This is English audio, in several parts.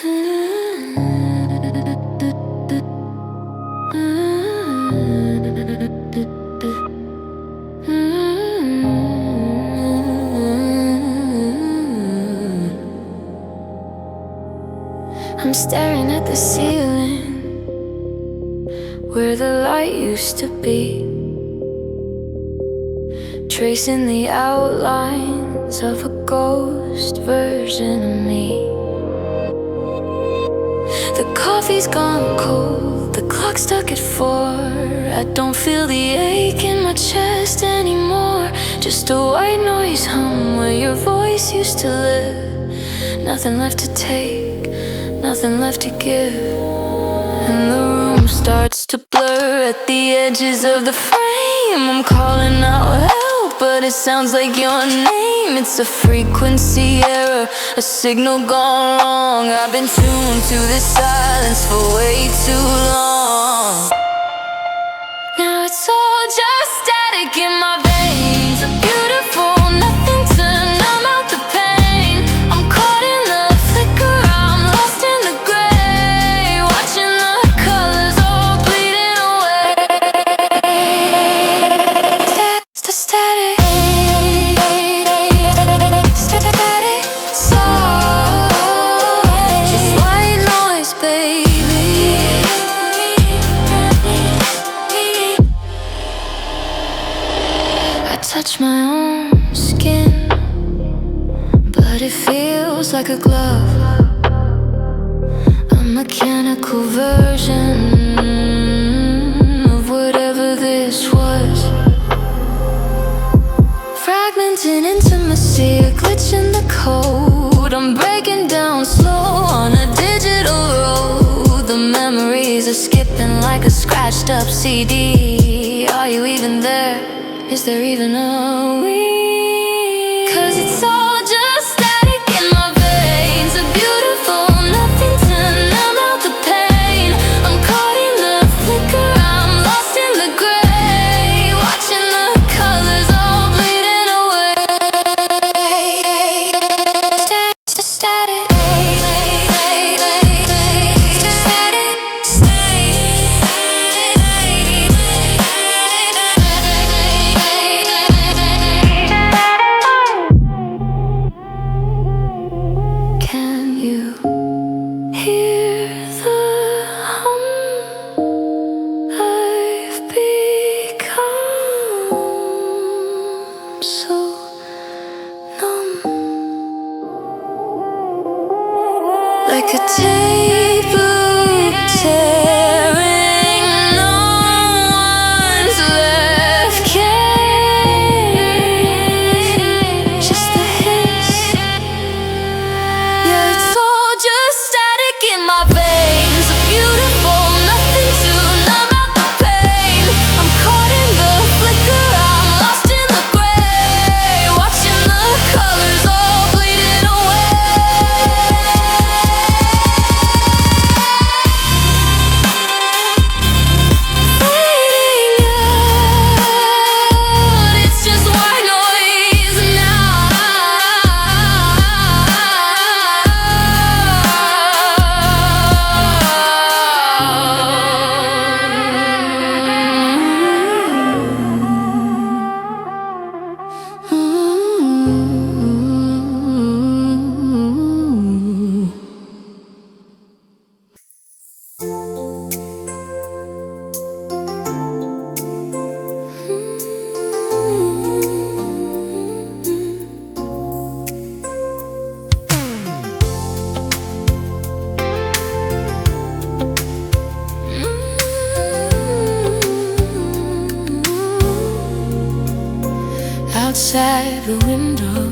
I'm staring at the ceiling where the light used to be, tracing the outlines of a ghost version of me. The coffee's gone cold, the clock stuck at 4. I don't feel the ache in my chest anymore. Just a white noise hum where your voice used to live. Nothing left to take, nothing left to give. And the room starts to blur at the edges of the frame. I'm calling out help, but it sounds like your name. It's a frequency error, a signal gone wrong. I've been tuned to this silence for way too long. Now it's all just static in my veins. A beautiful nothing to numb out the pain. I'm caught in the flicker, I'm lost in the gray, watching the colors all bleeding away. Static, static, soul, just white noise, baby. I touch my own skin, but it feels like a glove, a mechanical version of whatever this was. Fragments in intimacy, a glitch in the code. I'm breaking down slow on a digital road. The memories are skipping like a scratched up CD. Are you even there? Is there even a we? 'Cause it's all just static in my veins. A beautiful nothing to numb out the pain. I'm caught in the flicker, I'm lost in the gray, watching the colors all bleeding away. Static, can you hear the hum? I've become so numb, like a tape loop tearing, no one's left cage, just the hiss. Yeah, it's all just static in my veins. A beautiful nothing to numb out the pain. I'm caught in the flicker, I'm lost in the gray, watching the colors all bleeding away. Fading out, it's just white noise outside the window,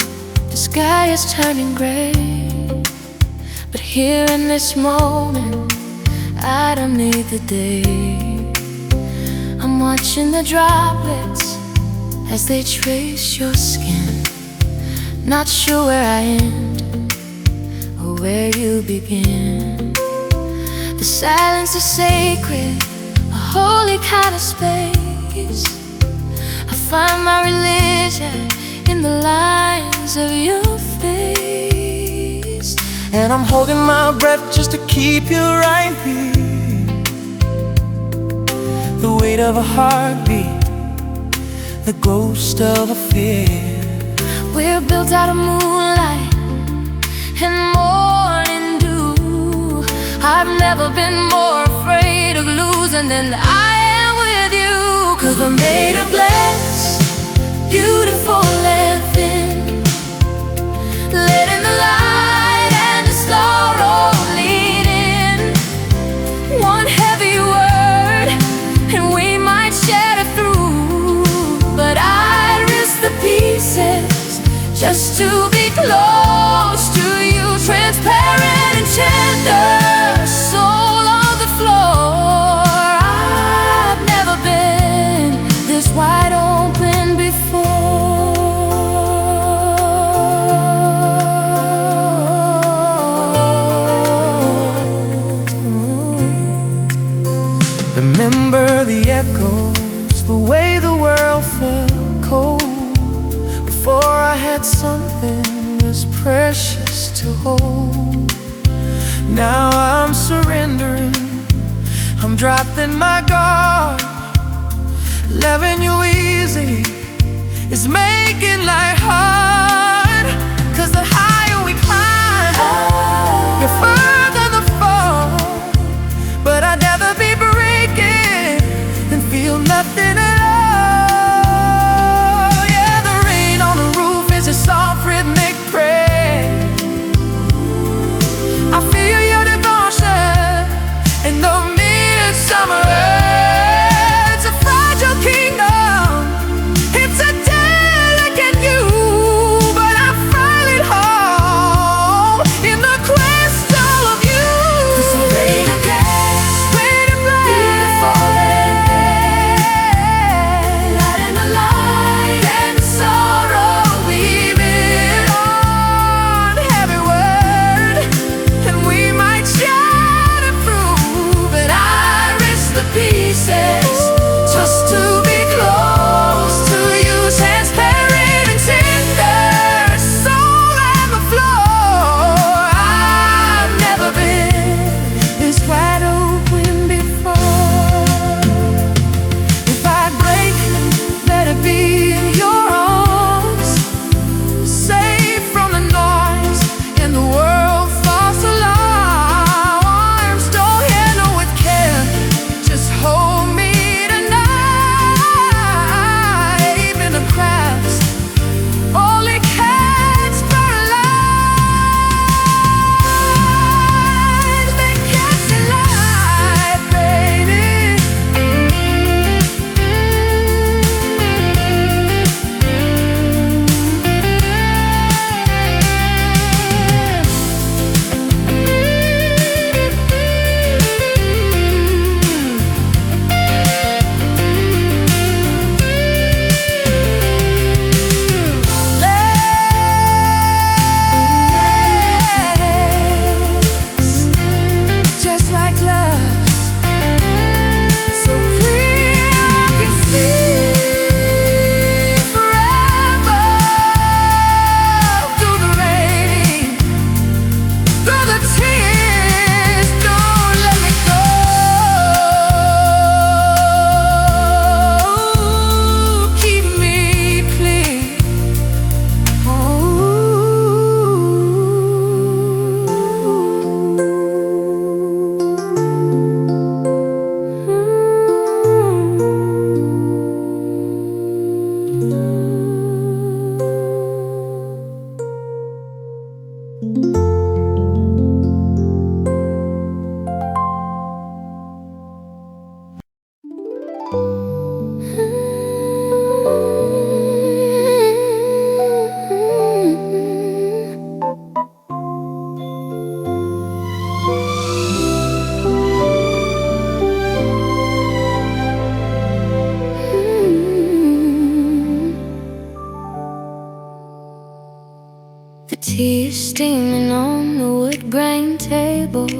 the sky is turning gray. But here in this moment, I don't need the day. I'm watching the droplets as they trace your skin. Not sure where I end or where you begin. The silence is sacred, a holy kind of space. I find my religion in the lines of your face. And I'm holding my breath just keep you right here. The weight of a heartbeat, the ghost of a fear. We're built out of moonlight and morning dew. I've never been more afraid of losing than I am with you. 'Cause we're made of glass, beautiful and thin, letting the light and the sorrow lead in. One heavy word and we might shatter through, but I'd risk the pieces just to be close to you. Transparent and tender, soul on the floor. I've never been this wide open before. Remember the echoes, the way the world felt cold before I had something as precious to hold. Now I'm surrendering, I'm dropping my guard. Loving you easy is making life hard. 'Cause the higher we climb, the further the fall. But I'd rather be breaking than feel nothing at all. Yeah, the rain on the roof is a soft rhythmic prayer. I feel your devotion in the midsummer air. It's a fragile kingdom, it's a delicate view, but I find it home in the crystal of you. So rain of glass, beautiful and thin, lighting the light and the sorrow weaving. One heavy word and we might shatter through, but I risk the pieces just to be close to you. Transparent and tender, soul on the floor. I've never been this wide open before. If I break, let it be in your arms, safe from the noise and the world false alarms. Don't handle with care, just hold me tonight. Even the crowds only catch firelight. They catch the light, baby. Just like love, so clear I can see forever. Through the rain, through the tears, don't let me go. Keep me clean. The tea is steaming on the wood grain table.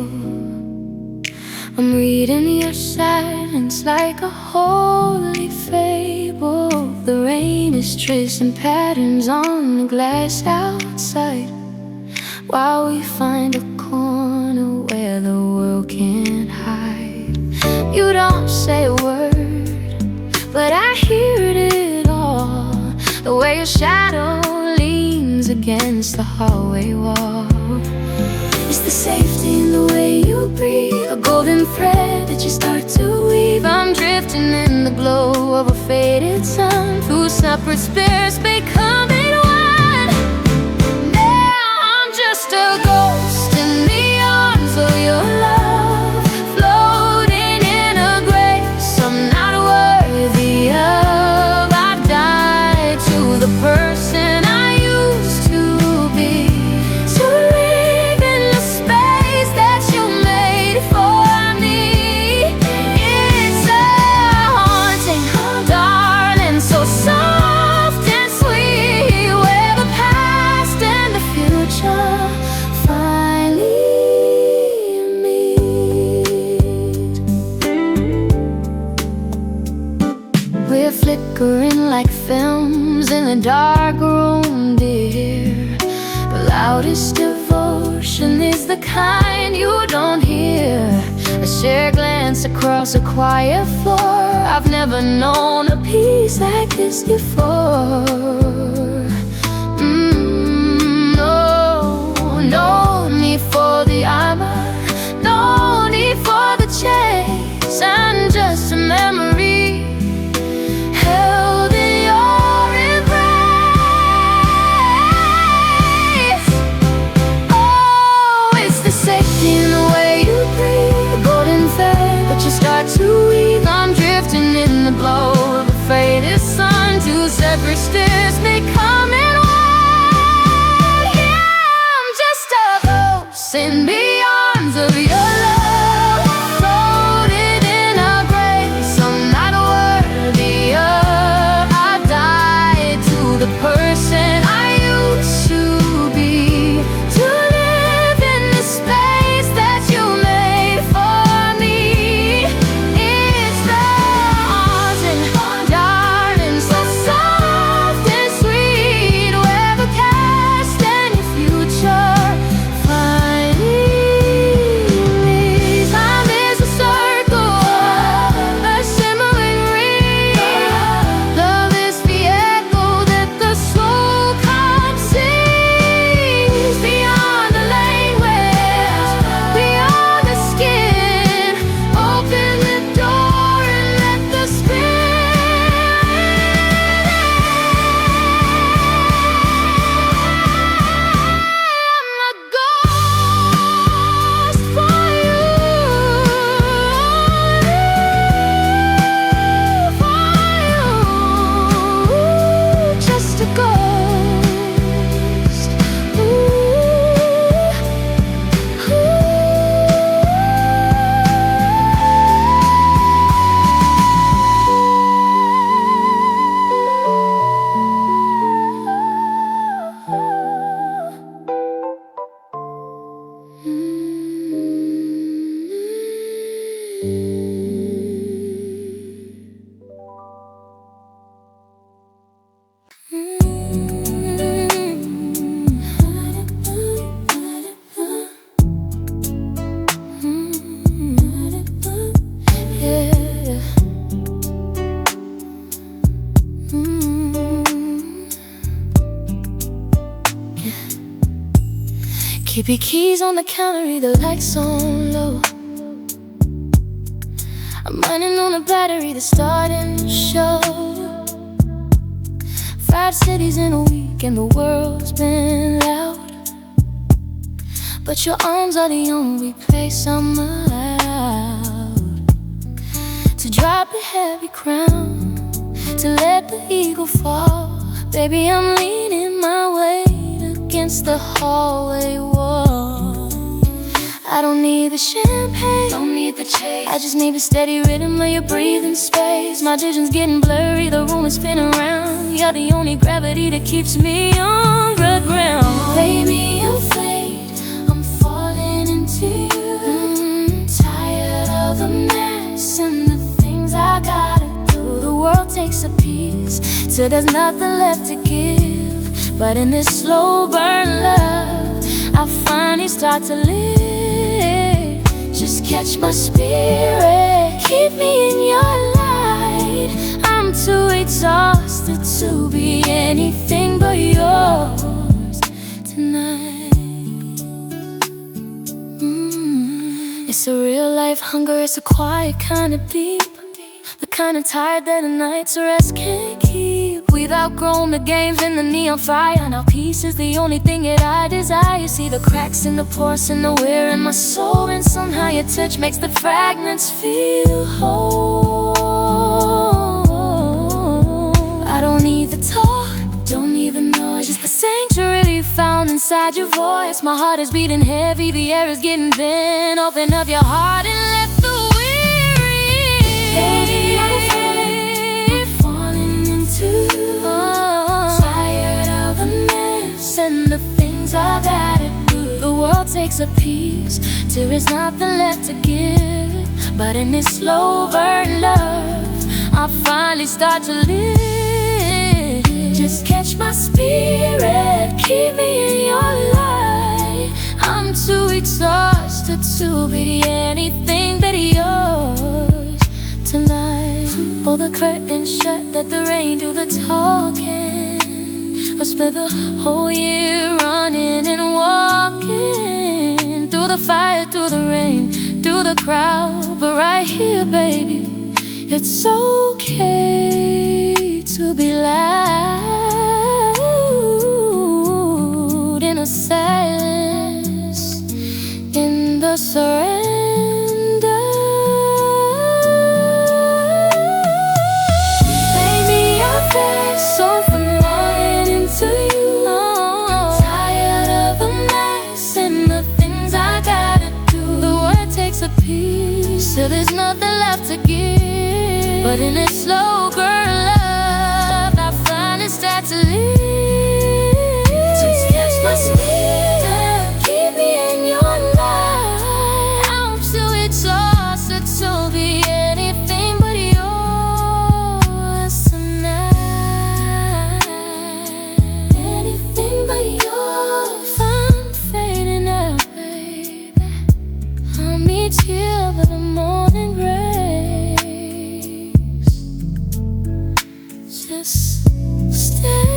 I'm reading your silence like a holy fable. The rain is tracing patterns on the glass outside, while we find a corner where the against the hallway wall. It's the safety in the way you breathe, a golden thread that you start to weave. I'm drifting in the glow of a faded sun, through separate spheres becoming one. Now I'm just a ghost in the arms of your love, floating in a grace I'm not worthy of. I died to the person I used to be, to live in the space that you made for me. It's a haunting, darling, so soft and sweet, where the past and the future finally meet. We're flickering like films in the dark room, dear. The loudest devotion is the kind you don't hear. A shared glance across a quiet floor. I've never known a peace like this before. No need for the armor, no need for the chase. I'm just a memory held in your embrace. Oh, it's the safety in the way you breathe, a golden thread that you start to weave. I'm drifting in the glow of a faded sun, two separate stairs becoming one. Yeah, I'm just a ghost in the arms of your love, floated in a grace I'm not worthy of. I died to the person I used to be, to live in the space that you made for me. It's the haunting, darling, so soft and sweet, where the past and your future finally meet. Time is a circle, a shimmering ring. Love is the echo that the soul comes sings. Beyond the language, beyond the skin, open the door and let the spirit I'm a ghost for you, just a ghost. Keep your keys on the counter, read the lights on low. I'm running on a battery that's starting to show. 5 cities in a week and the world's been loud, but your arms are the only place I'm allowed to drop the heavy crown, to let the eagle fall. Baby, I'm leaning my weight against the hallway wall. I don't need the champagne, don't need the chase. I just need a steady rhythm of your breathing space. My vision's getting blurry, the room is spinning round. You're the only gravity that keeps me on the ground. Play me a fade, I'm falling into you. Tired of the mess and the things I gotta do. The world takes a piece till there's nothing left to give. But in this slow burn love, I finally start to live. Just catch my spirit, keep me in your light. I'm too exhausted to be anything but yours. night. It's a real life hunger, it's a quiet kind of deep, the kind of tired that a night's rest can't keep. We've outgrown the games and the neon fire. Now peace is the only thing that I desire. See the cracks in the pores and the wear in my soul, and somehow your touch makes the fragments feel whole. I don't need the talk, don't need the noise, just the sanctuary found inside your voice. My heart is beating heavy, the air is getting thin. Open up your heart and let the weary in. I'm falling into tired of the mess and the things I've added to. The world takes a piece till there's nothing left to give. But in this slow burn love, I finally start to live. Just catch my spirit, keep me in your light. I'm too exhausted to be anything but yours tonight. Pull the curtain shut, let the rain do the talking. I spent the whole year running and walking, through the fire, through the rain, through the crowd. But right here, baby, it's okay to be loud in the silence, in the surrender. Baby, I feel so from falling into you. Tired of the mess and the things I gotta do. The world takes a piece till there's nothing left to give. But in this slow burn love, I finally start to live. Just catch my spirit, keep me in your light. I'm too exhausted to be anything but yours tonight. Anything but yours. I'm fading out, baby. I'll meet you by the morning rays. Just stay.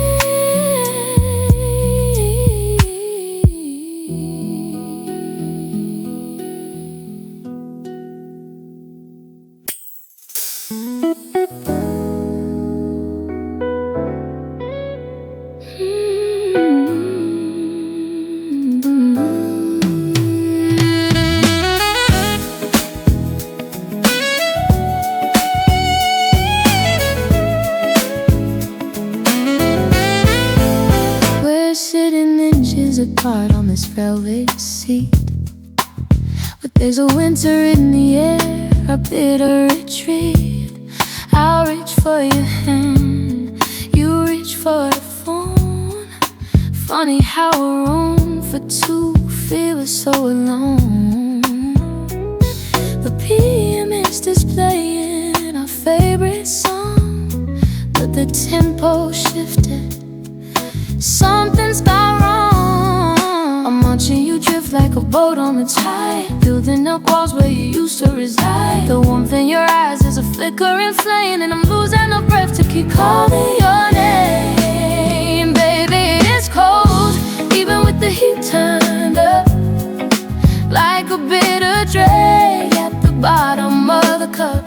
We're sitting inches apart on this velvet seat, but there's a winter in the air, a bitter retreat. I'll reach for your hand, you reach for the phone. Funny how a room for two feels so alone. The PM is displaying our favorite song, but the tempo shifted. Something's gone wrong. I'm watching you drift like a boat on the tide, building up walls where you used to reside. The warmth in your eyes is a flickering flame, and I'm losing the breath to keep calling your name. Baby, it's cold, even with the heat turned up, like a bitter drag at the bottom of the cup.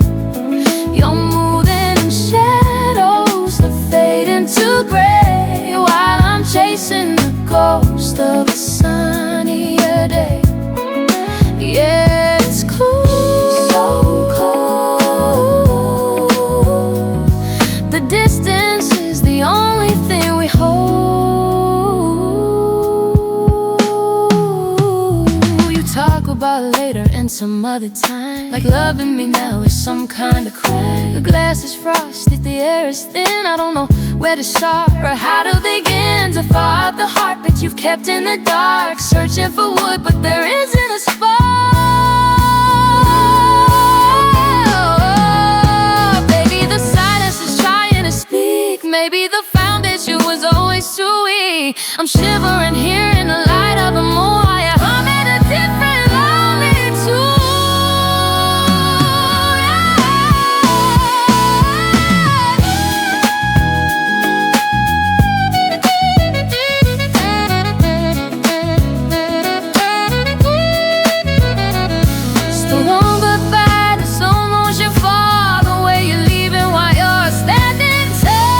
You're moving in shadows that fade into gray, while I'm chasing the ghost of a sunnier day. Yeah, it's cold, so cold. The distance is the only thing we hold. You talk about later and some other time, like loving me now is some kind of crime. The glass is frosted, the air is thin. I don't know where to start or how to begin to thaw out the heart that you've kept in the dark, searching for wood, but there isn't a spark. Baby, the silence is trying to speak. Maybe the foundation was always too weak. I'm shivering here in the light of the moon, while you're humming a different lonely tune. The one goodbye that someone should fall, the way you're leaving while you're standing tall.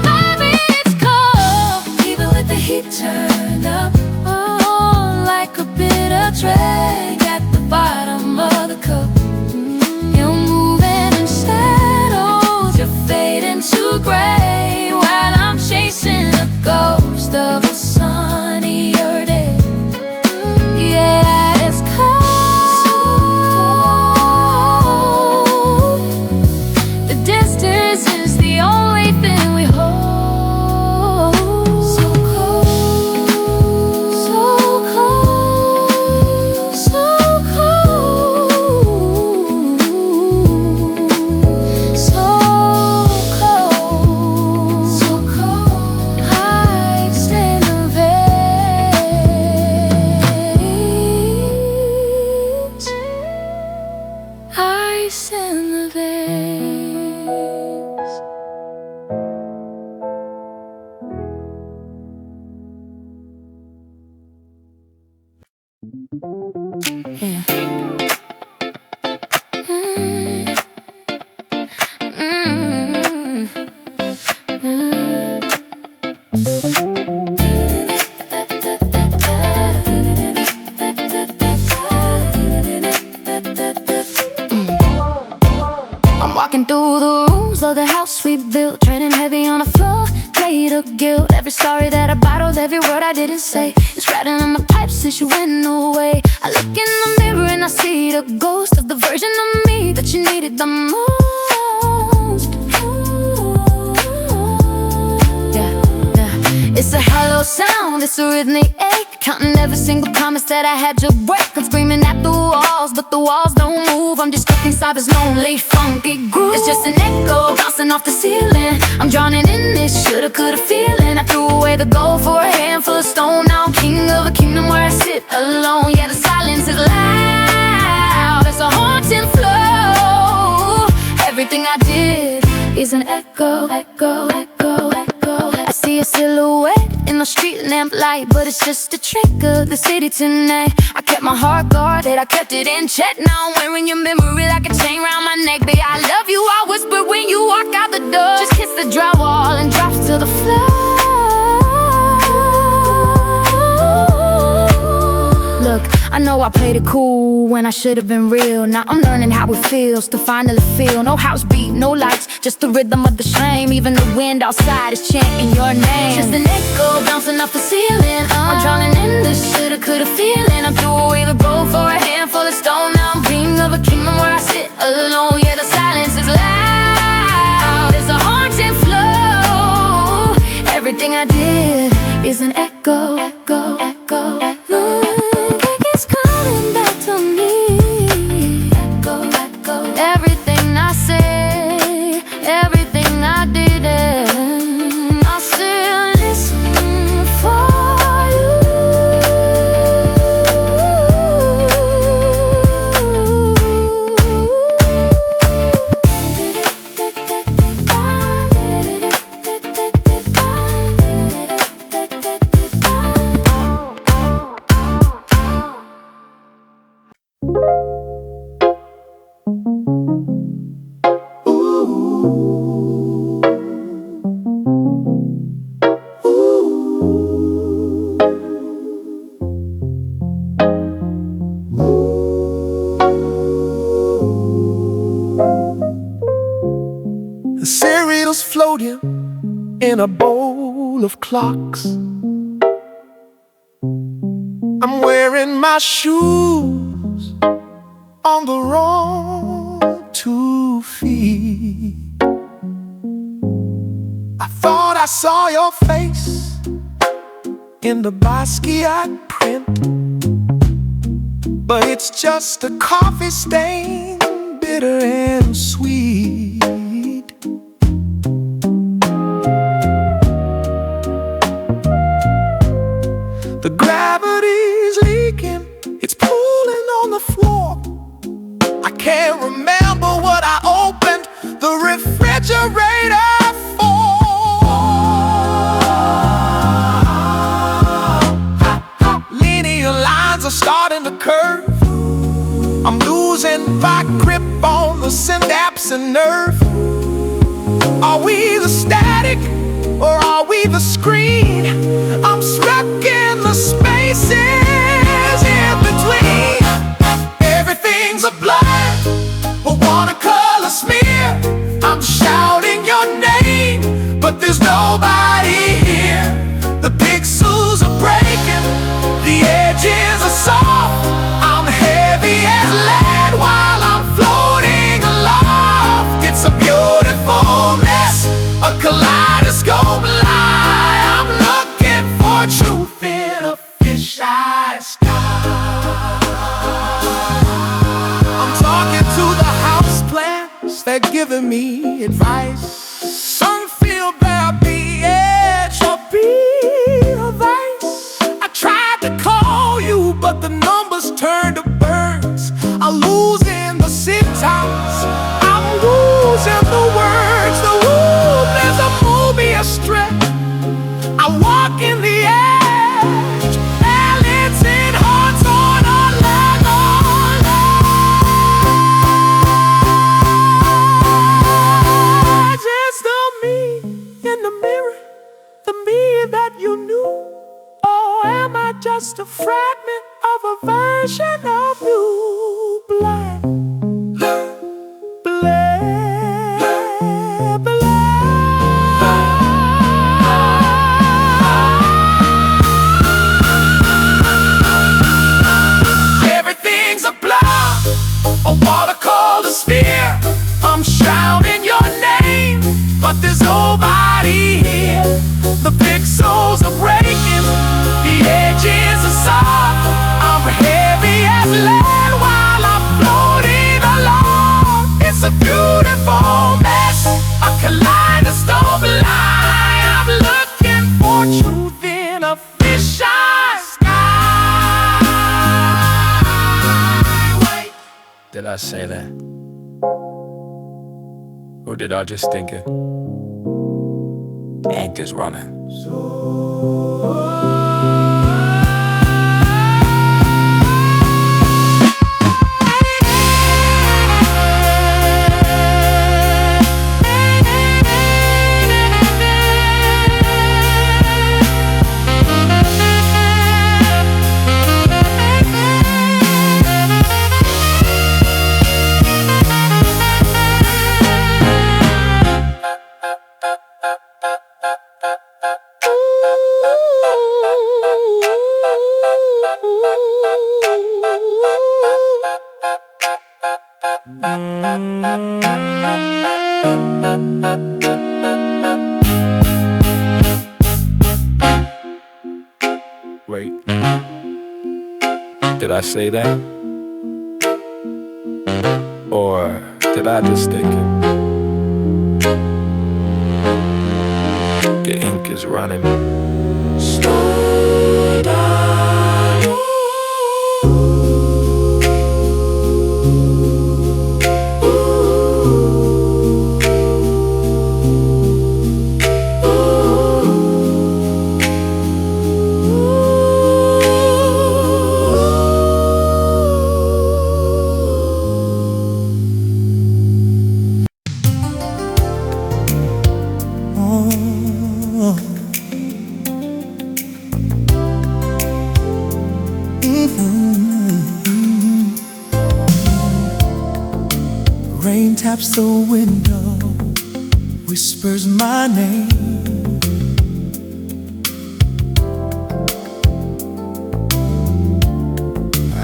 Baby, it's cold, even with the heat turned up. Oh, like a bitter drag at the bottom of the cup. You're moving in shadows, you're fading to gray, while I'm chasing a ghost of a sunnier day. Yeah, it's cold. The distance is the only thing we hold. So cold, so cold, so cold, so cold, so cold. Heights in the veins, ice in the veins. Yeah. I'm walking through the rooms of the house we built, treading heavy on the floor, made of guilt. Every story that I bottled, every word I didn't say, it's riding on the pipes since you went away. I look in the mirror and I see the ghost of the version of me that you needed the most. Yeah, yeah. It's a hollow sound, it's a rhythmic ache, counting every single promise that I had to break. I'm screaming at the walls, but the walls don't move. I'm just stuck inside this lonely, funky groove. It's just an echo bouncing off the ceiling. I'm drowning in this shoulda, coulda feeling. I threw away the gold for a handful of stone. Now I'm king of a kingdom where I sit alone. Yeah, the silence is loud, it's a haunting flow. Everything I did is an echo, echo, echo, echo. I see a silhouette in the street lamp light, but it's just a trick of the city tonight. I kept my heart guarded, I kept it in check. Now I'm wearing your memory like a chain round my neck. Baby, I love you, I whisper when you walk out the door. Just kiss the drywall and drop to the floor. Look, I know I played it cool when I should've been real. Now I'm learning how it feels to finally feel. No house beat, no lights, just the rhythm of the shame. Even the wind outside is chanting your name. Just an echo bouncing off the ceiling. I'm drowning in this shoulda, coulda feeling. I threw away the gold for a handful of stone. Now I'm king of a kingdom where I sit alone. Yeah, the silence is loud, it's a haunting flow. Everything I did is an echo, echo, echo, echo. It's coming back to me. Echo, echo. Everything I say, everything I did, and I still listen for The cereal's floating in a bowl of clocks. I'm wearing my shoes on the wrong 2 feet. I thought I saw your face in the Basquiat print, but it's just a coffee stain, bitter and sweet. The gravity's leaking, it's pooling on the floor. I can't remember what I opened the refrigerator for. Linear your lines are starting to curve. I'm losing my grip on the synapse and nerve. Are we the static or are we the screen? I'm stuck in the spaces in between. Everything's a blur, a watercolor smear. I'm shouting your name, but there's nobody here. The pixels are breaking, the edges are soft. I'm heavy as lead while I'm floating aloft. It's a beautiful mess, a kaleidoscope lie. I'm looking for truth in a fisheye sky. I'm talking to the houseplants, they're giving me advice. Some feel bare the edge of being of ice. I tried to call you, but the numbers turned to birds. I'm losing the syntax, I'm losing the words. The womb is a movie strip. I walk in the edge, balancing hearts on a Lego ledge. It's the me in the mirror, the me that you knew. Or am I just a fragment of a version of you? Black, black, black. Everything's a blur, a watercolor sphere. I'm shouting your name, but there's nobody here. The pixels are breaking, the edges are soft. I'm heavy as lead while I'm floating along. It's a beautiful mess, a kaleidoscope lie. I'm looking for truth in a fisheye sky. Wait. Did I say that? Or did I just think it? Ink is running. Wait. Did I say that? Or did I just think it? The ink is running. Slow down. Rain taps the window, whispers my name.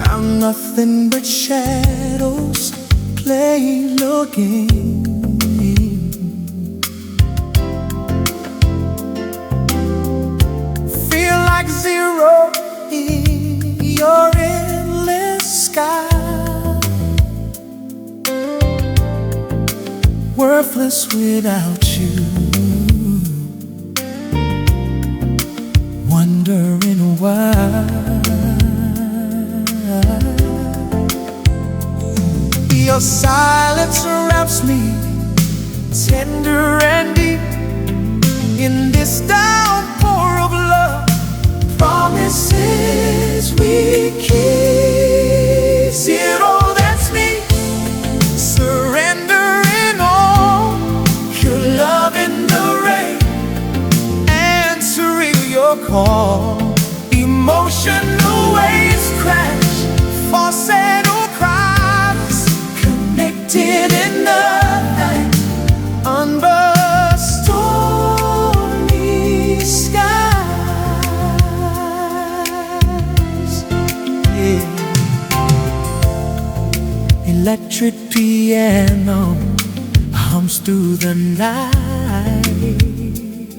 I'm nothing but shadows playing a game. Feel like zero in your endless sky. Worthless without you, wondering why. Your silence wraps me tender and deep in this downpour of love. Promises we electric piano hums through the night.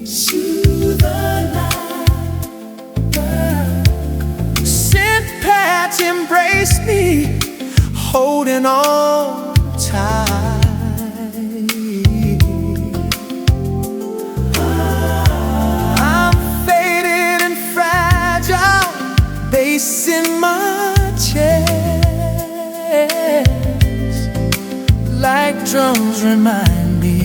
Through the night. Scent pads embrace me, holding on tight. I'm faded and fragile, bass in my chest, like drums remind me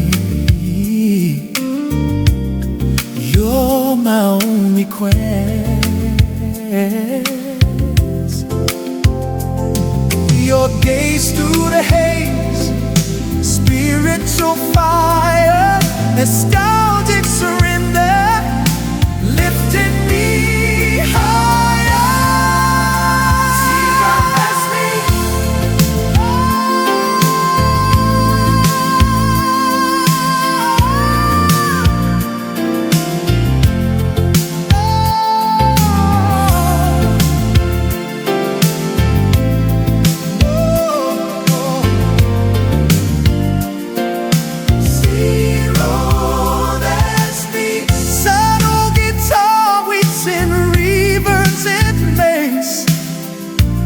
you're my only quest. Your gaze through the haze, spiritual fire, nostalgic surrender, lifting me higher. See, God bless me.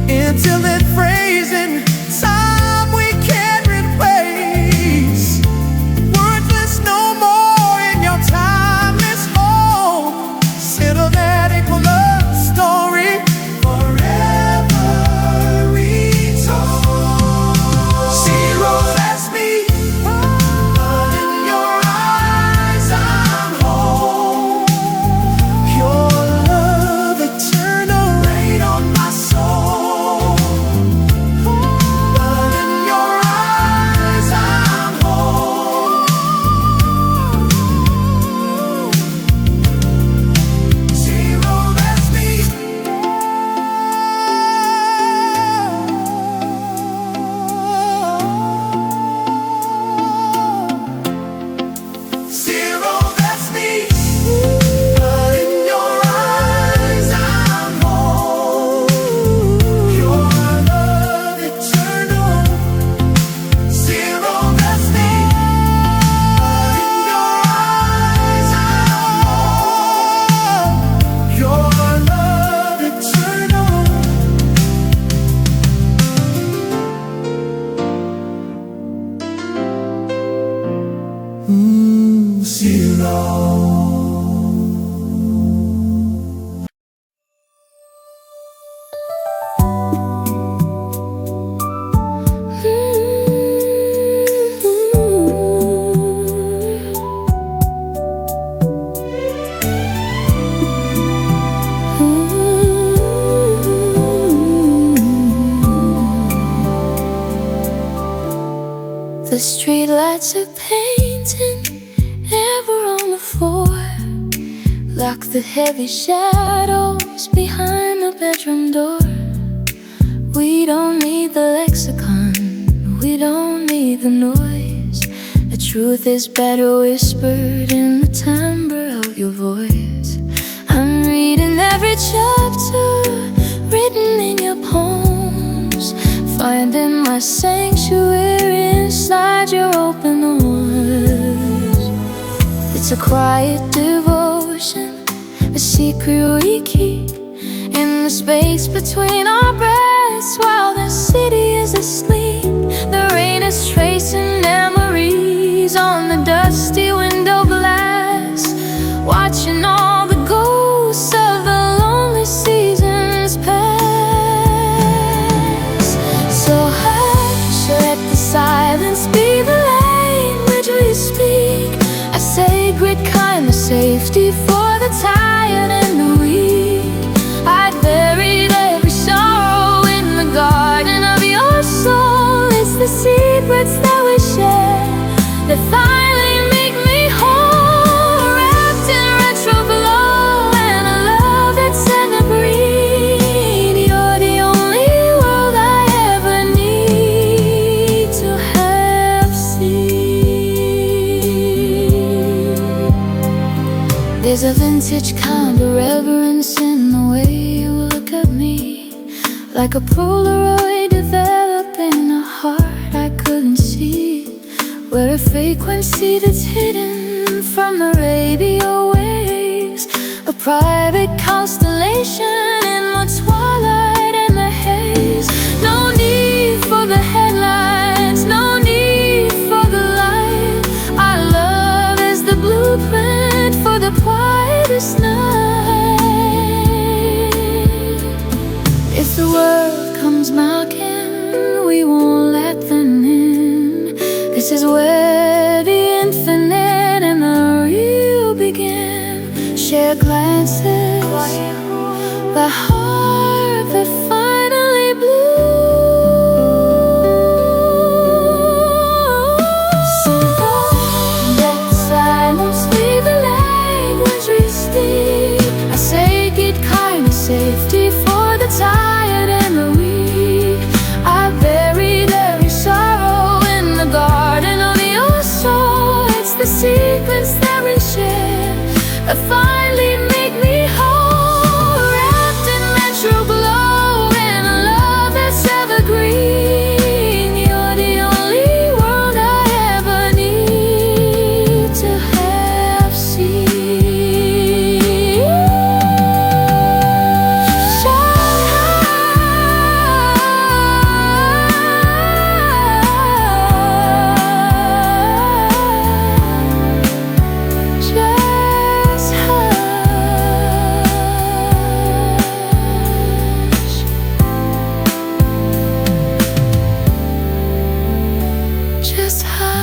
Intimate phrasing, time we can't replace. Worthless no more in your timeless home. Settle that equal love story, forever retold. Zero, that's me, but in your eyes I'm home. Your love eternal, rain on my soul. The streetlights are painting ever on the floor, like the heavy shadows behind the bedroom door. We don't need the lexicon, we don't need the noise. The truth is better whispered in the timbre of your voice. I'm reading every chapter written in your poems, finding my sanctuary inside your open arms. It's a quiet devotion, a secret we keep in the space between our breaths while the city is asleep. The rain is tracing memories on the dusty window glass, watching all the ghosts of the lonely seasons pass. So hush, let the silence be the language we speak, a sacred kind of safety for the tired and the weak. I buried every sorrow in the garden of your soul. It's the secrets that we share that finally make me whole, wrapped in retro glow and a love that's evergreen. You're the only world I ever need to have seen. There's a vintage kind of reverence in the way you look at me, like a Polaroid developing a heart. We're a frequency that's hidden from the radio waves, a private constellation in the twilight and the haze. No need for the headlines, no need for the light. Our love is the blueprint for the quietest night. If the world comes knocking, we won't let them in. This is where the infinite and the real begin. Share glances, the heart that finally blew. So let silence be the language we speak. I say get kind of safety for the tired and the weak. I buried every sorrow in the garden of your soul. It's the secrets that we share that finally make me whole. Wrapped in metro glow and a love that's evergreen. You're the only world I ever need to have seen. Just hush.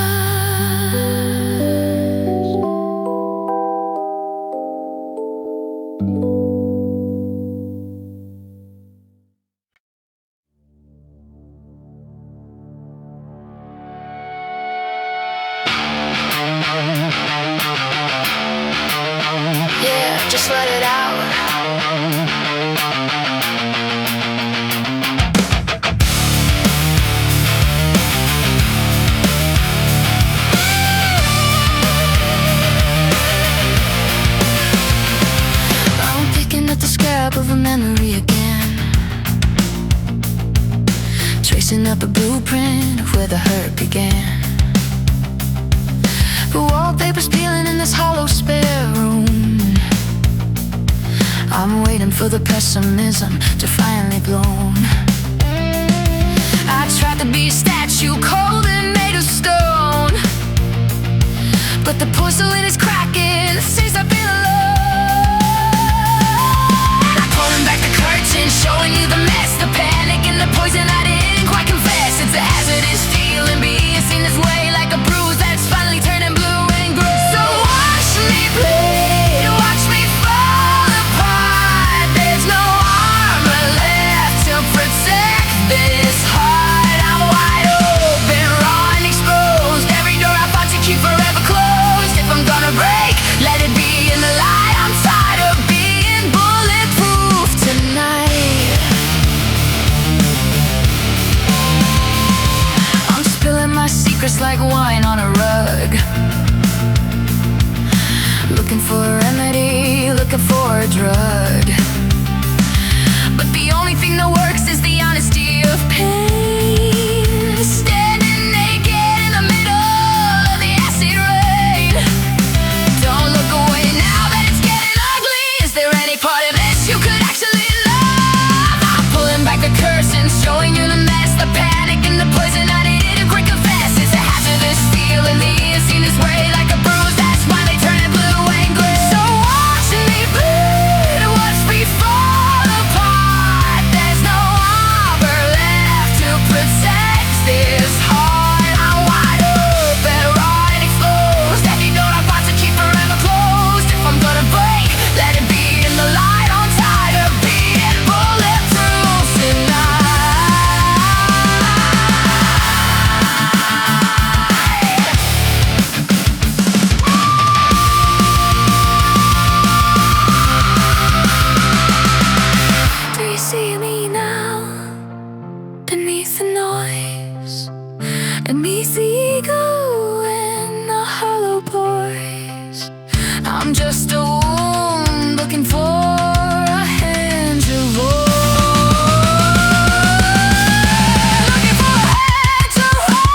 Yeah, just let it out. I'm picking at the scrap of a memory again, tracing up a blueprint of where the hurt began. The wallpaper's peeling in this hollow spare room. I'm waiting for the pessimism to finally bloom. I tried to be a statue, cold and made of stone, but the porcelain is cracking since I've been alone. I'm pulling back the curtain, showing you the mess, the panic and the poison I didn't quite confess. It's a hazardous feeling, being seen this way, like a bruise that's finally turning blue and gray. So watch me bleed, watch me fall apart. There's no armor left to protect this heart. I'm wide open, raw and exposed. Every door I fought to keep forever closed. If I'm gonna break, let it be in the light. I'm tired of being bulletproof tonight. I'm spilling my secrets like wine on a rug, looking for a remedy, looking for a drug. But the only thing that works is the honesty of pain. Standing naked in the middle of the acid rain. Don't look away now that it's getting ugly. Is there any part of this you could actually love? I'm pulling back the curtains, showing you the mess, the panic and the poison I didn't quite confess. It's a hazardous feeling, the unseen is way like a bruise that's finally turning blue and gray. So watch me bleed, watch me fall apart. There's no armor left to protect this heart. I'm wide open, raw and exposed. Every door I fought to keep forever closed. If I'm gonna break, let it be in the light. I'm tired of being bulletproof tonight. Do you see me now? Beneath the noise, beneath the ego and the hollow voice. I'm just a wound looking for a hand to hold. Looking for a hand to hold.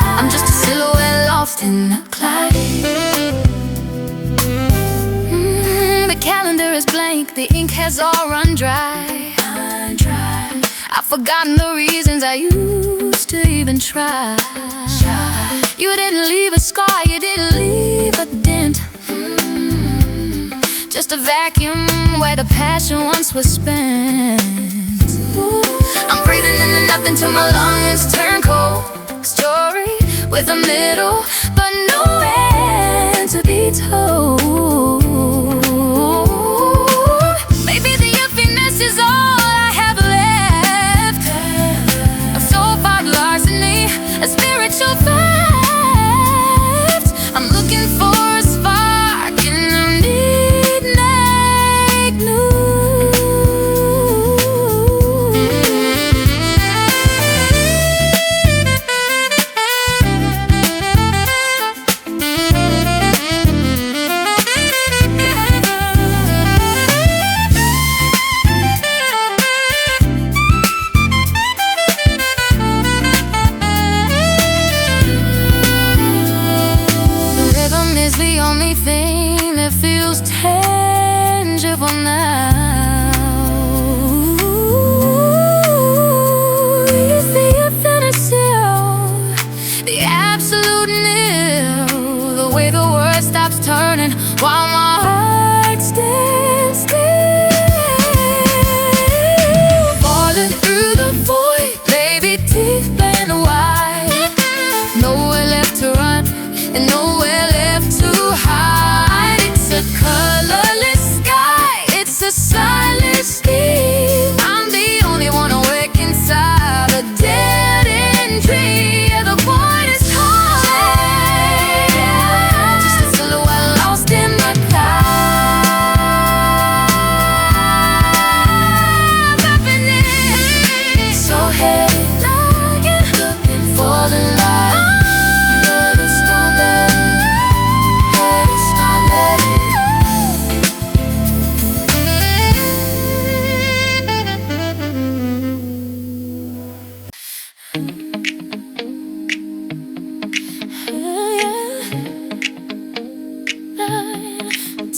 has all run dry. I've forgotten the reasons I used to even try. You didn't leave a scar, you didn't leave a dent. Just a vacuum where the passion once was spent. I'm breathing into nothing till my lungs turn cold. Story with a middle, but no end to be told. Maybe the emptiness is all I have left. A soul-fought larceny, a spiritual theft. I'm looking for a spark in the midnight blue. The only thing that feels tangible now is the infinity, the absolute nil. The way the world stops turning while my heart stands still. Falling through the void, baby, deep and wide. Nowhere left to run and nowhere left to hide. It's a colorless sky, it's a silent steam. I'm the only one awake inside a dead-end dream. Yeah, the void is calling, just a silhouette lost in the clouds. Happening so headlong, looking for the light.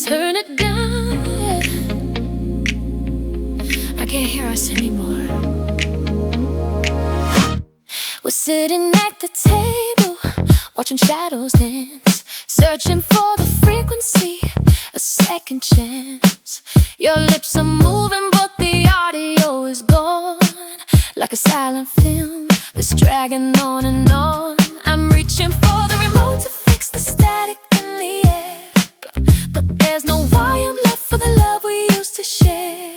Turn it down, I can't hear us anymore. We're sitting at the table, watching shadows dance, searching for the frequency, a second chance. Your lips are moving, but the audio is gone. Like a silent film that's dragging on and on. I'm reaching for the remote to fix the static in the air, but there's no volume left for the love we used to share.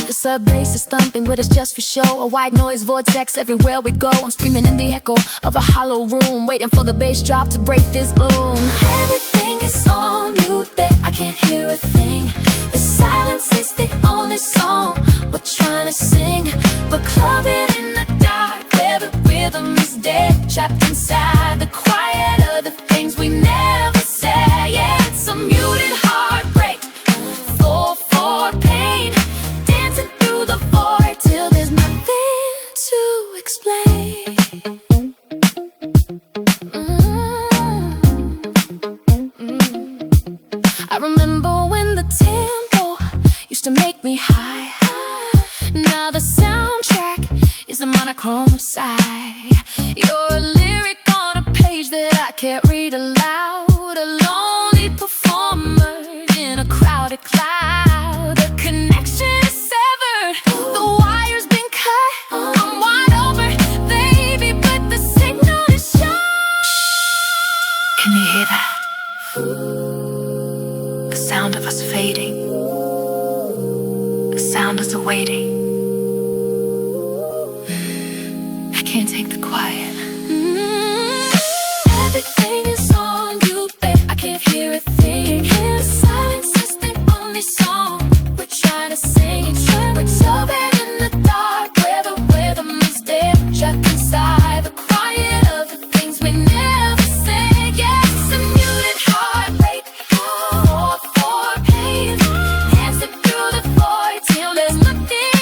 The sub bass is thumping, but it's just for show. A white noise vortex everywhere we go. I'm screaming in the echo of a hollow room, waiting for the bass drop to break this gloom. Everything is on mute, there I can't hear a thing. The silence is the only song we're trying to sing. We're clubbing in the dark, where the rhythm is dead, trapped inside the quiet of the things we never said. Yeah, it's a muted heartbreak, full for pain, dancing through the void till there's nothing to explain. I remember when the tempo used to make me high. Now the soundtrack is the monochrome side. You're a lyric on a page that I can't read aloud. A lonely performer in a crowded cloud. The connection is severed, the wire's been cut. I'm wide open, baby, but the signal is short. Can you hear that? The sound of us fading, the sound is awaiting. I can't take the quiet. Everything is on you, babe, I can't hear a thing. The silence is the only song we're trying to sing. We're so bad in the dark, where the rhythm is dead, trapped inside the quiet of the things we never said. Yeah, it's a muted heartbreak, for pain, dancing through the void till there's nothing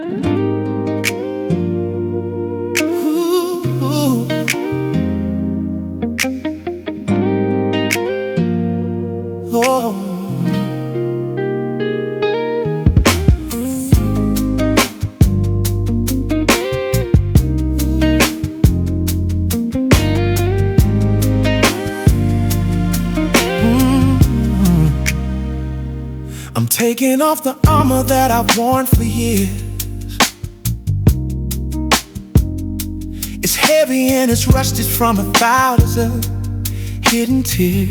Ooh. Oh. I'm taking off the armor that I've worn for years. It's heavy and it's rusted from 1,000 hidden tears.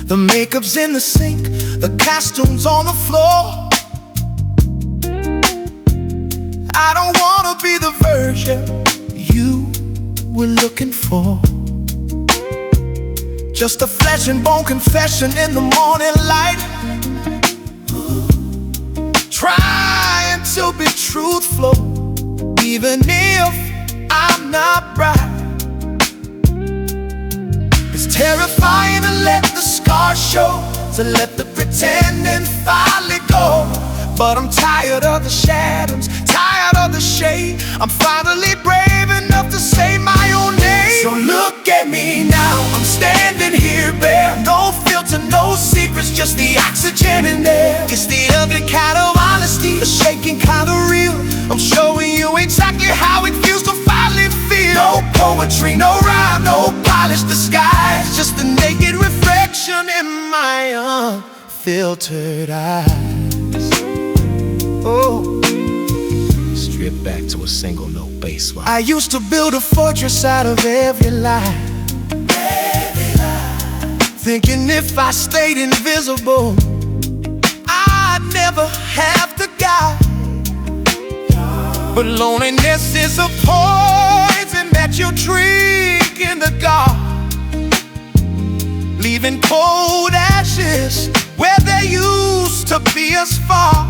The makeup's in the sink, the costume's on the floor. I don't wanna be the version you were looking for. Just a flesh and bone confession in the morning light. Trying to be truthful, even if I'm not right. It's terrifying to let the scars show, to let the pretending finally go. But I'm tired of the shadows, tired of the shade. I'm finally brave enough to say my own name. So look at me now, I'm standing here bare. No filter, no secrets, just the oxygen in there. It's the ugly kind of honesty, the shaking kind of real. I'm showing you exactly how it feels to finally feel. No poetry, no rhyme, no polished disguise, just the naked reflection in my unfiltered eyes. Oh, strip back to a single note bass line. I used to build a fortress out of every lie, thinking if I stayed invisible, I'd never have to guide. But loneliness is a poison that you drink in the dark, leaving cold ashes where there used to be a spark.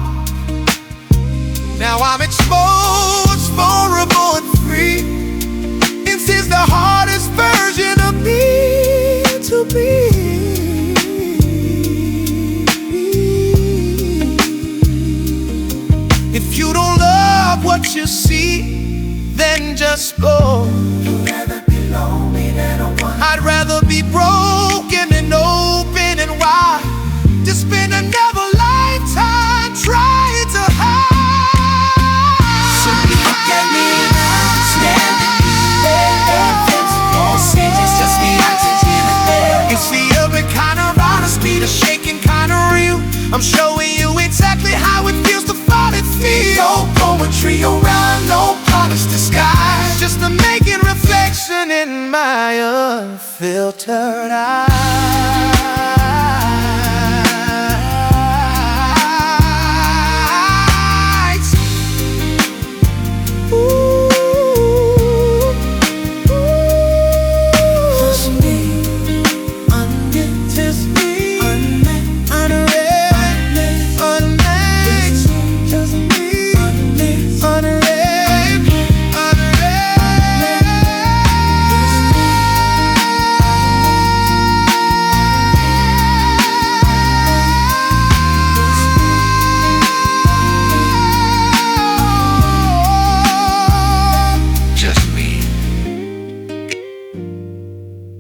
Now I'm exposed, vulnerable and free. This is the hardest version of me to be. If you don't love what you see, then just go. You'd rather be lonely than a one. I'd rather be broken and open and wide, to spend another lifetime trying to hide. So look at me now, standing there, invincible, it's just the oxygen in there. It's the ugly kind of honesty, the shaking kind of real. I'm showing you exactly how it feels to finally feel. No poetry around, no polished disguise, just a naked reflection in my unfiltered eyes.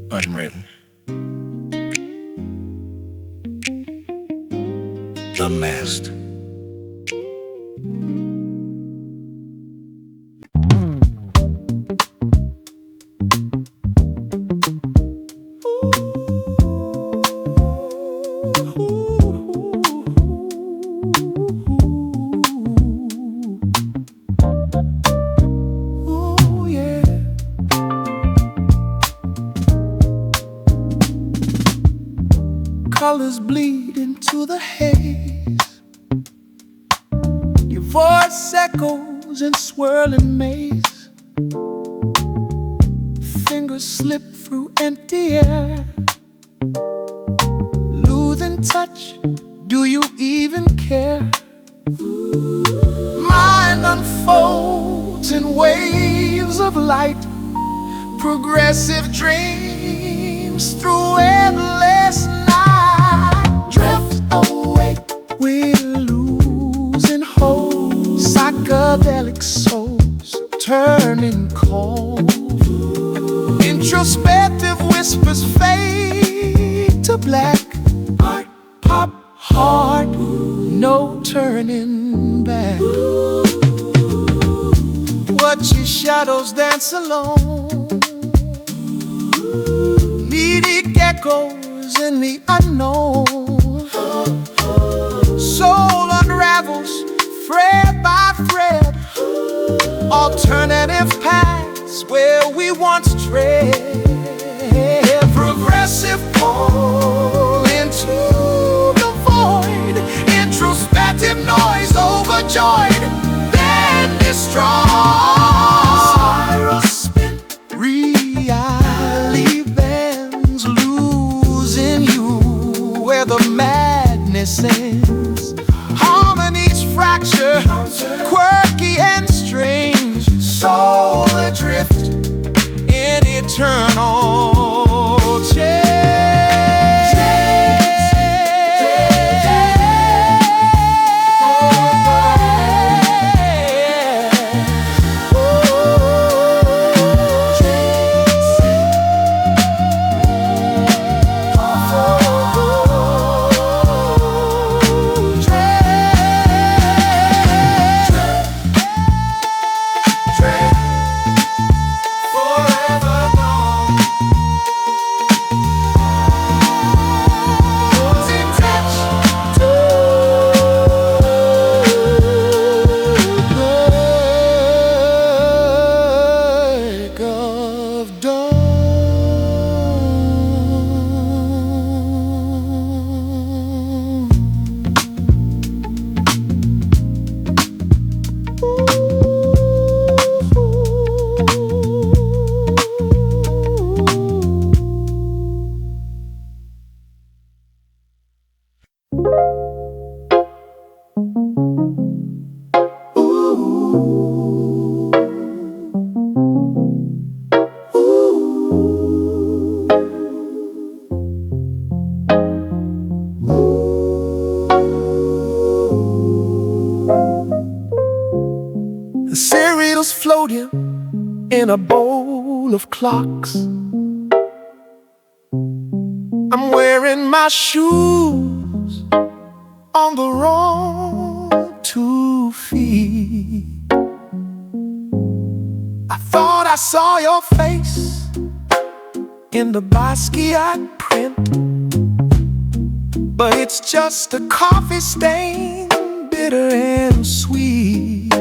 Unwritten. Unmasked. Colors bleed into the haze. Your voice echoes in swirling maze. Fingers slip through empty air, losing touch. Do you even care? Mind unfolds in waves of light, progressive dreams through endless night. Drift away, we're losing hope. psychedelic souls turning cold. Introspective whispers fade to black. Heart, pop, hard, no turning back. Watch your shadows dance alone. Needy echoes in the unknown. Soul unravels thread by thread. Alternative paths where we once tread. Progressive pull into the void. Introspective noise overjoyed, then destroyed. Spiral spin, reality bends, losing you where the madness ends. Harmonies fracture, quirky and strange. Soul adrift in eternal change. The cereal's floating in a bowl of clocks. I'm wearing my shoes on the wrong 2 feet. I thought I saw your face in the Basquiat print, but it's just a coffee stain, bitter and sweet.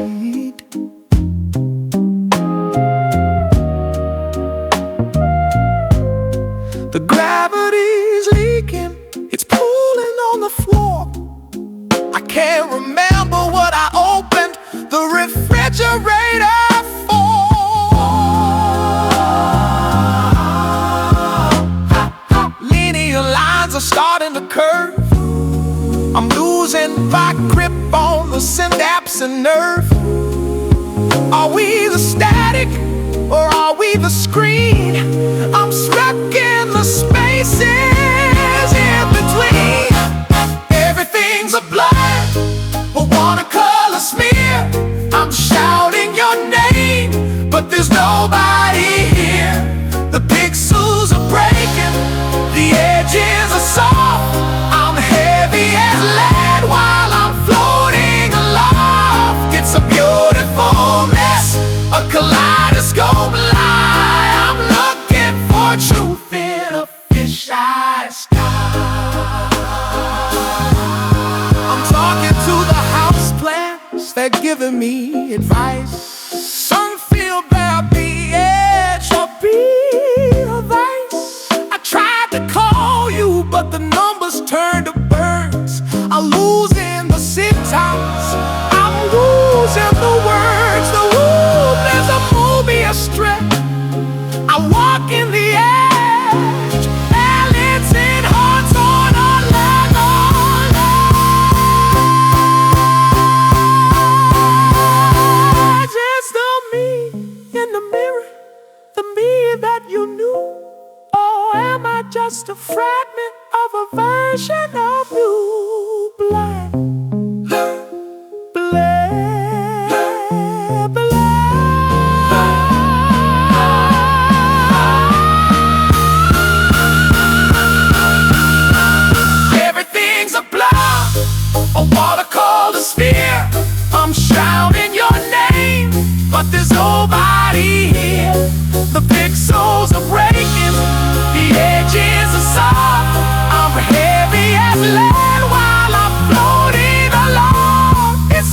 The gravity's leaking, it's pooling on the floor. I can't remember what I opened the refrigerator for. Linear lines are starting to curve. I'm losing my grip on the synapse and nerve. Are we the static or are we the screen? I'm stuck in the spaces in between. Everything's a blur, a watercolor smear. I'm shouting your name, but there's nobody here. The pixels are breaking, the edges are soft. I'm heavy as lead while I'm floating aloft. It's a beautiful mess, a kaleidoscope lie. I'm looking for truth in a fish-eyed sky. I'm talking to the houseplants, they're giving me advice. Some feel they're the edge or be of ice. I tried to call you, but the numbers turned to birds. I'm losing the syntax, I'm losing the words. The womb is a Mobius strip. I walk in the edge, balancing hearts on a Lego ledge.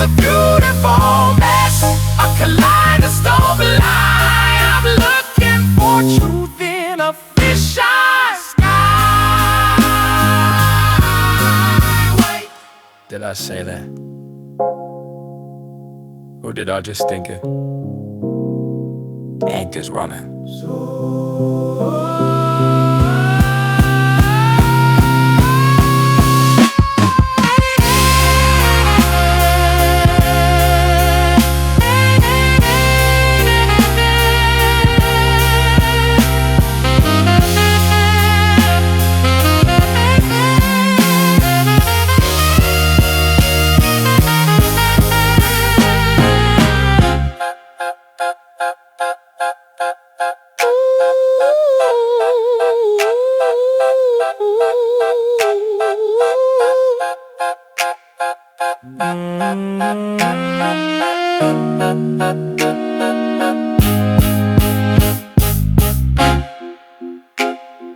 a beautiful mess, a kaleidoscope line. I'm looking for truth in a fisheye sky. Wait, Did I say that? Or did I just think it? Ink is running.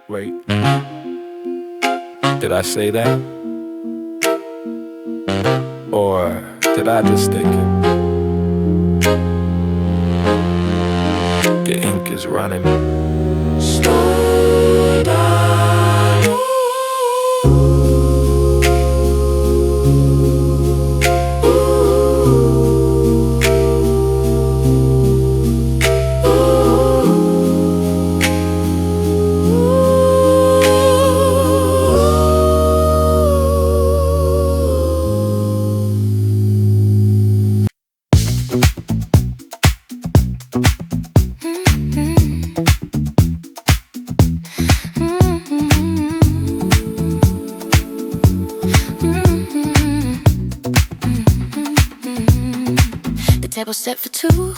Wait, did I say that? Or did I just think it? The ink is running. slow down. Table set for two,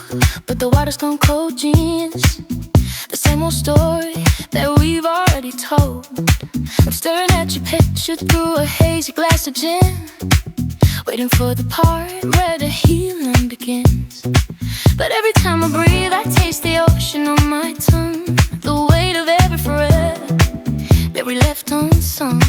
but the water's gone cold, jeans. The same old story that we've already told. I'm staring at your picture through a hazy glass of gin, waiting for the part where the healing begins. But every time I breathe, I taste the ocean on my tongue, the weight of every forever that we left unsung.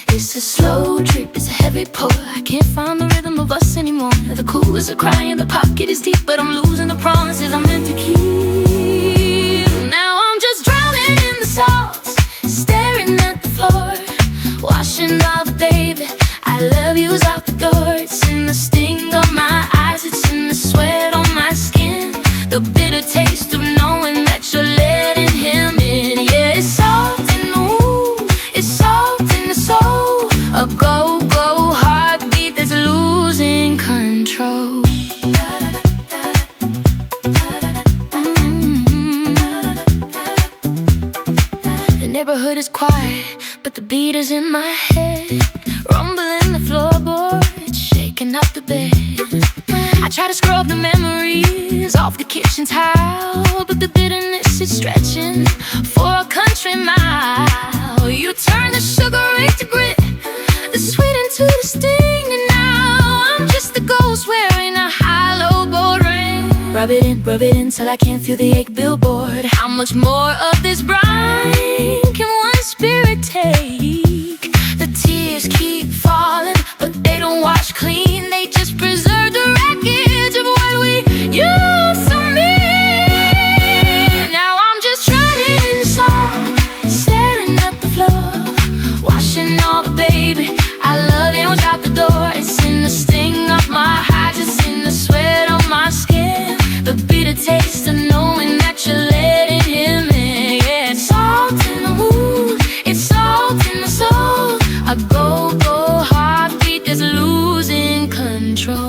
It's a slow trip, it's a heavy pour. I can't find the rhythm of us anymore. The coolers are crying, the pocket is deep, but I'm losing the promises I'm meant to keep. Now I'm just drowning in the salt, staring at the floor, washing off, baby, I love you's out the door. It's in the sting of my eyes, it's in the sweat on my skin, the bitter taste of knowing that you're letting him in. Yeah, it's salt in the wound, it's salt in the soul, a go-go heartbeat that's losing control. The neighborhood is quiet, but the beat is in my head, rumbling the floorboards, shaking up the bed. I try to scrub the memories off the kitchen tile, but the bitterness is stretching for a country mile. You turn the sugar into grit, the sweet into the sting, and now I'm just a ghost wearing a hollow gold ring. Rub it in till I can't feel the ache billboard. How much more of this brine can one spirit take? The tears keep falling, but they don't wash clean, they just preserve the wreckage of what we used to mean. Now I'm just drowning in the salt, staring at the floor, washing off, baby, I love you out the door. It's in the sting of my heart, it's in the sweat on my skin, the bitter taste of knowing that you're letting him in. Yeah, it's salt in the wound, it's salt in the soul, a go-go heartbeat that's losing control.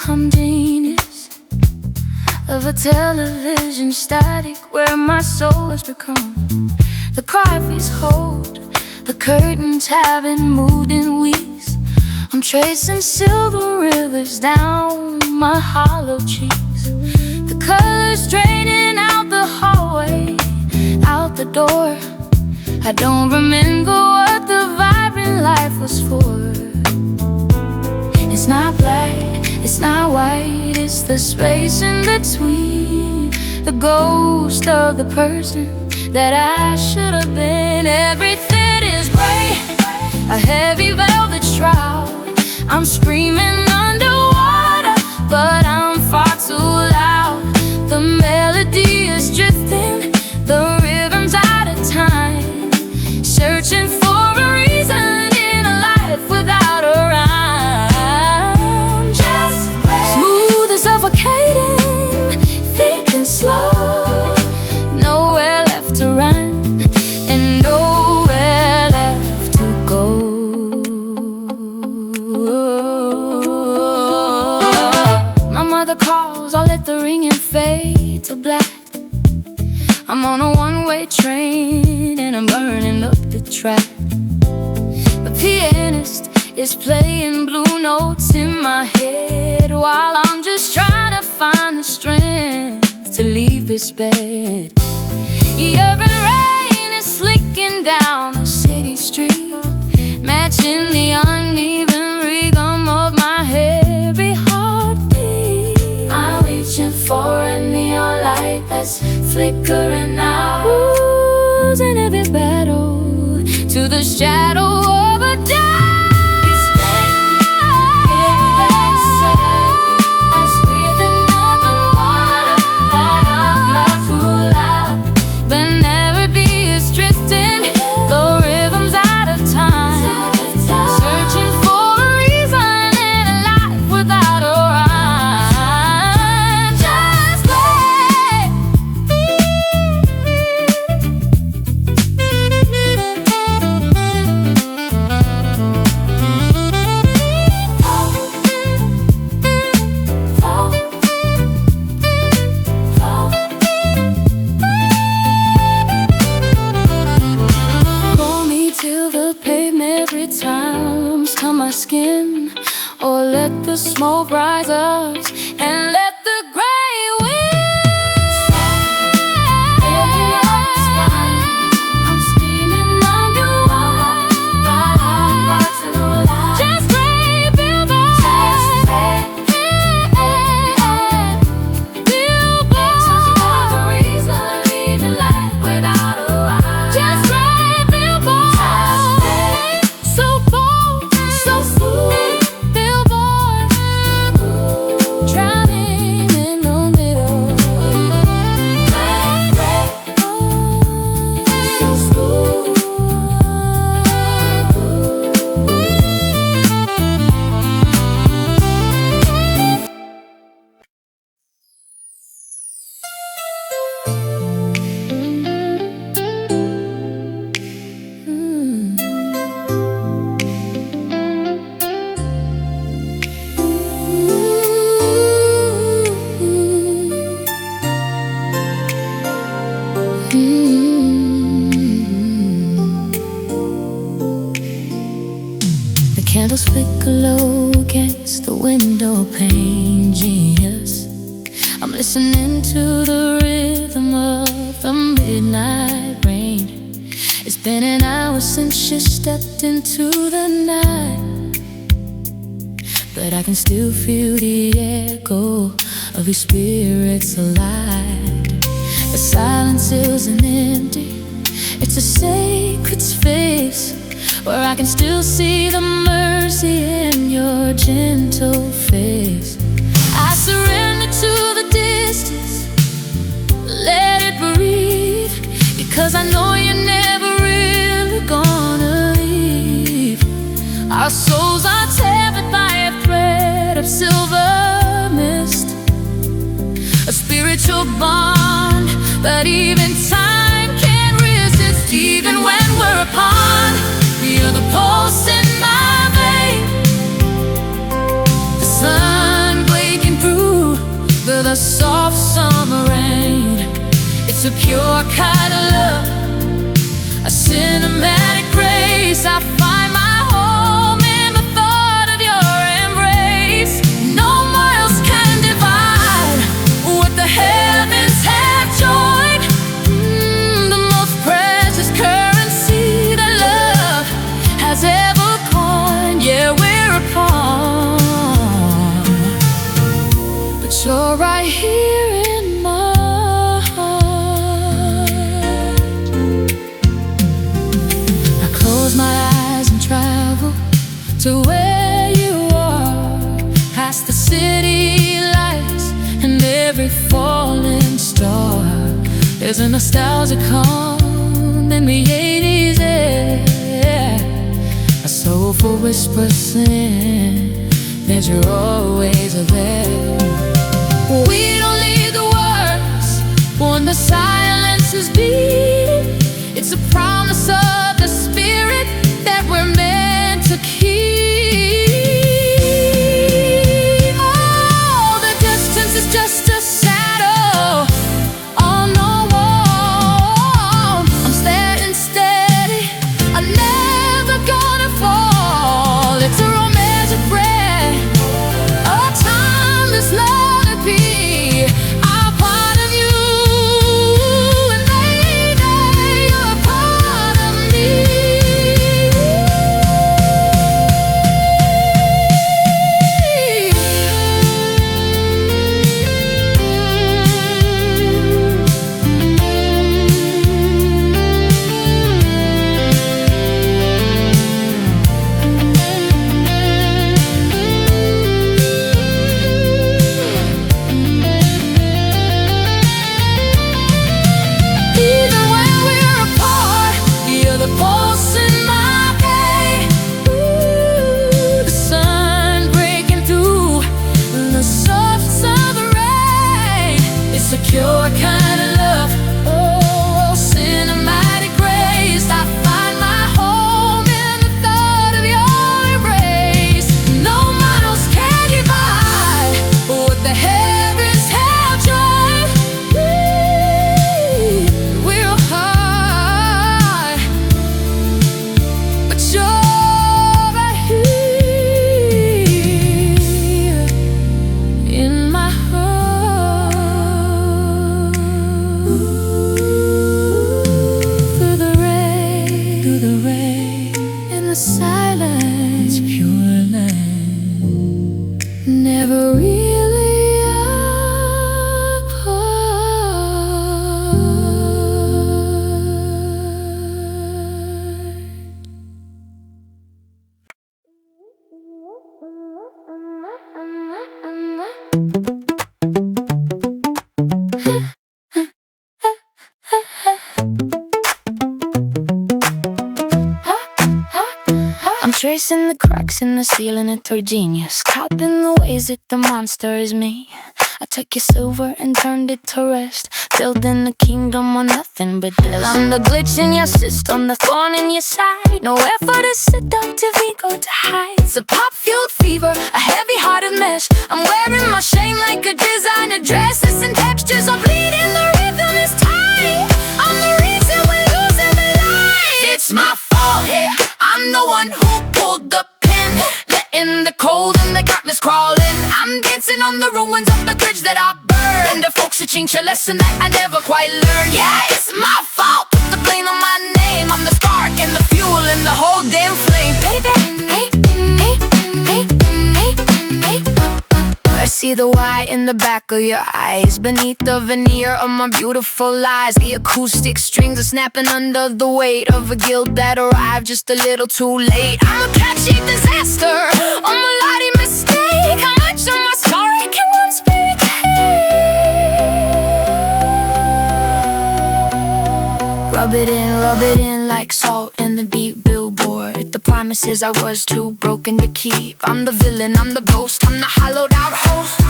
humdiness of a television static where my soul has become. The carpets hold, the curtains haven't moved in weeks. I'm tracing silver rivers down my hollow cheeks. The colors draining out the hallway, out the door. I don't remember what the vibrant life was for. It's not black, it's not white, it's the space in between. The ghost of the person that I should have been. Everything is gray, a heavy velvet shroud. I'm screaming underwater, but I'm far too loud. The melody is drifting, the rhythm's out of time, searching for a reason in a life without a rhyme. Just smooth and suffocating, thick and slow, nowhere left to run and nowhere left to go. My mother calls, I'll let the ringing fade to black. I'm on a one-way train and I'm burning up the track. The pianist is playing blue notes in my head while I'm just trying to find the strength to leave this bed. Urban rain is slicking down the city street, matching the uneven rhythm of my heavy heartbeat. I'm reaching for a neon light that's flickering out, losing every battle to the shadow of a doubt. Or let the smoke rise up and let the gray wind I'm screaming underwater, just gray billboards, billboards, leaving life without a rhyme. Just gray billboards, so bold, so smooth. Candles flicker low against the window pane, genius. I'm listening to the rhythm of the midnight rain. It's been an hour since you stepped into the night, but I can still feel the echo of your spirits alive. The silence isn't empty, it's a sacred space where I can still see the mercy in your gentle face. I surrender to the distance, let it breathe, because I know you're never really gonna leave. Our souls are tethered by a thread of silver mist, a spiritual bond that even time can't resist. Even when we're apart, you're the pulse in my vein, the sun blazing pure kind of love, a cinematic grace. I find my home in the thought of your embrace. No miles can divide what the heavens have joined. The most precious currency that love has ever coined. Yeah, we're apart, but you're right here in my heart. I close my eyes and travel to where you are, past the city lights and every falling star. There's a nostalgic calm in the 80s air, a soulful whisper saying that you're always there. We don't need the words when the silence is beating. It's a promise of the spirit that we're meant to keep. Oh, the distance is just a shadow on the wall. I'm standing steady, I'm never gonna fall. It's a romantic prayer, a timeless melody, a part of you, and baby, you're a part of me. Even when we're apart, you're the pulse in my day. Ooh, the sun breaking through the surface of the rain. It's a pure kind of love, oh, cinematic grace. I find my home in the thought of your embrace. No miles can divide what the heavens have joined. We're hard, but you're right here in my heart. Through the rain, in the silence, pure land, never really I'm tracing the cracks in the ceiling at toy genius, caught in the ways that the monster is me. I took your silver and turned it to rest, building a kingdom on nothing but death. I'm the glitch in your system, the thorn in your side. No effort is seductive, ego to hide. It's a pop-fueled fever, a heavy-hearted mesh. I'm wearing my shame like a designer dress. Listen, textures are bleeding, the rhythm is tight. I'm the reason we're losing the light. It's my fault, yeah, I'm the one who pulled the pin, letting the cold and the darkness crawl in. I'm dancing on the ruins of the bridge that I burned. The folks should change a lesson that I never quite learned. Yeah, it's my fault, put the blame on my name. I'm the spark and the fuel and the whole damn flame. Baby, hey, hey, hey, hey, hey. I see the why in the back of your eyes, beneath the veneer of my beautiful lies. The acoustic strings are snapping under the weight of a guilt that arrived just a little too late. I'm a catchy disaster, a melodic mistake. How much of my story can one spirit take? Rub it in like salt in the deep billboard. The promises I was too broken to keep. I'm the villain, I'm the ghost, I'm the hollowed out host.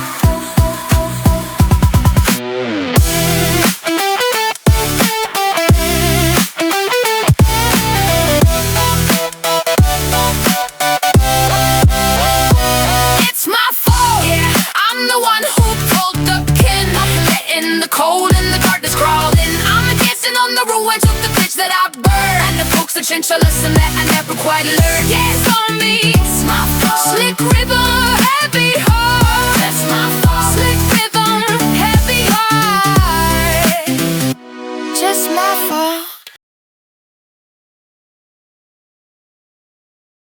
It's my fault, yeah, I'm the one who pulled the pin, letting the cold and the darkness crawl in. potential lesson that I never quite learned. Yeah, it's on me, it's my fault. Slick rhythm, heavy heart. That's my fault. Slick rhythm, heavy heart. Just my fault.